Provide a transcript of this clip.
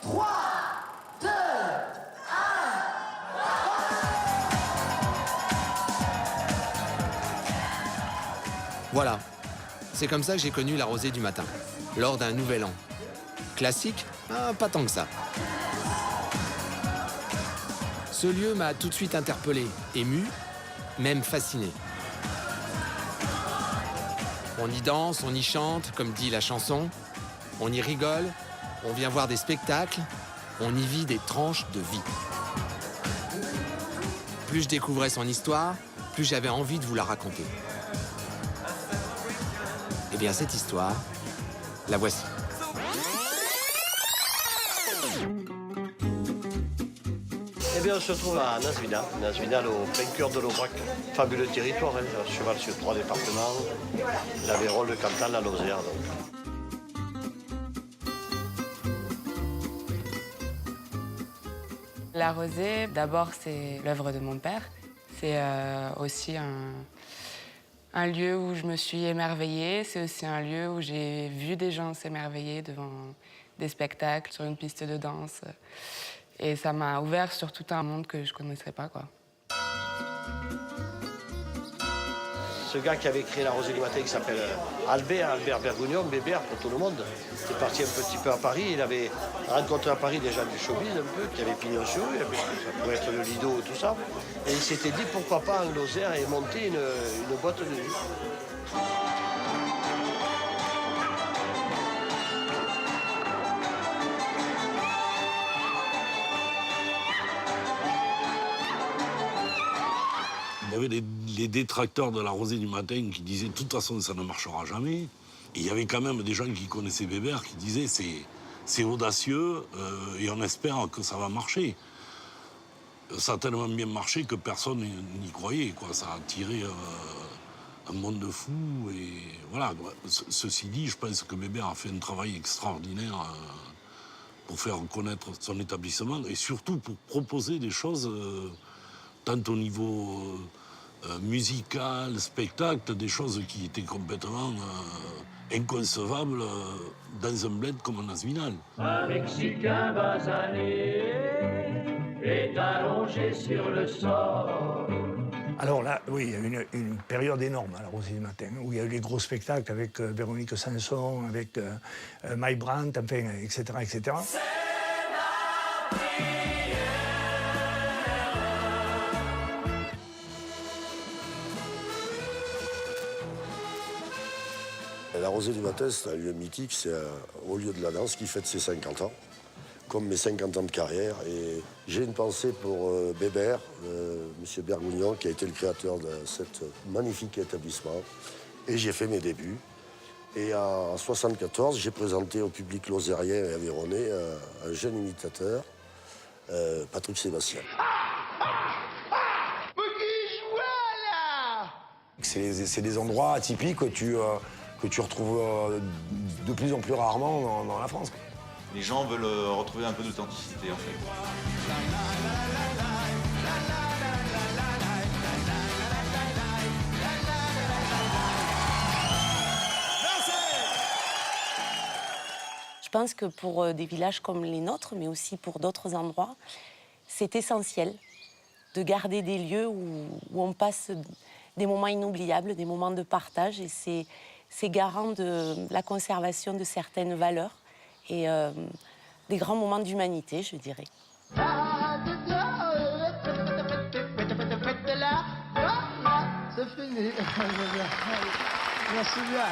3, 2, 1... Voilà, c'est comme ça que j'ai connu la rosée du matin, lors d'un nouvel an. Classique? Pas tant que ça. Ce lieu m'a tout de suite interpellé, ému, même fasciné. On y danse, on y chante, comme dit la chanson. On y rigole, on vient voir des spectacles, on y vit des tranches de vie. Plus je découvrais son histoire, plus j'avais envie de vous la raconter. Eh bien, cette histoire, la voici. Eh bien, on se trouve à Nasvinal, au plein cœur de l'Aubrac. Fabuleux territoire, hein, cheval sur 3 départements, l'Aveyron, le Cantal, la Lozère. La rosée, d'abord, c'est l'œuvre de mon père. C'est aussi un lieu où je me suis émerveillée. C'est aussi un lieu où j'ai vu des gens s'émerveiller devant des spectacles, sur une piste de danse. Et ça m'a ouvert sur tout un monde que je ne connaissais pas, quoi. Ce gars qui avait créé la Rosée du matin, qui s'appelle Albert Bergognon, Bébert pour tout le monde, il est parti un petit peu à Paris. Il avait rencontré à Paris des gens du showbiz un peu, qui avaient pignon sur rue, ça pouvait être le Lido et tout ça. Et il s'était dit pourquoi pas en Lozère et monter une boîte de nuit. Il y avait les détracteurs de la Rosée du matin qui disaient de toute façon ça ne marchera jamais. Et il y avait quand même des gens qui connaissaient Bébert qui disaient c'est audacieux et on espère que ça va marcher. Ça a tellement bien marché que personne n'y croyait, quoi. Ça a attiré un monde de fous et voilà. Ceci dit, je pense que Bébert a fait un travail extraordinaire pour faire connaître son établissement et surtout pour proposer des choses tant au niveau musical, spectacle, des choses qui étaient complètement inconcevables dans un bled comme Nasvinal. Un Mexicain basané est allongé sur le sol. Alors là, oui, il y a eu une période énorme à la Rosée du matin, où il y a eu les gros spectacles avec Véronique Sanson, avec Mike Brandt, enfin, etc., etc. La Rosée du matin, c'est un lieu mythique, c'est au lieu de la danse qui fête ses 50 ans, comme mes 50 ans de carrière. Et j'ai une pensée pour Bébert, M. Bergognon, qui a été le créateur de cet magnifique établissement. Et j'ai fait mes débuts. Et en 1974, j'ai présenté au public lozérien et aveyronnais un jeune imitateur, Patrick Sébastien. C'est des endroits atypiques que tu retrouves de plus en plus rarement dans la France. Les gens veulent retrouver un peu d'authenticité, en fait. Je pense que pour des villages comme les nôtres, mais aussi pour d'autres endroits, c'est essentiel de garder des lieux où on passe des moments inoubliables, des moments de partage, et c'est garant de la conservation de certaines valeurs et des grands moments d'humanité, je dirais. C'est fini. Merci bien.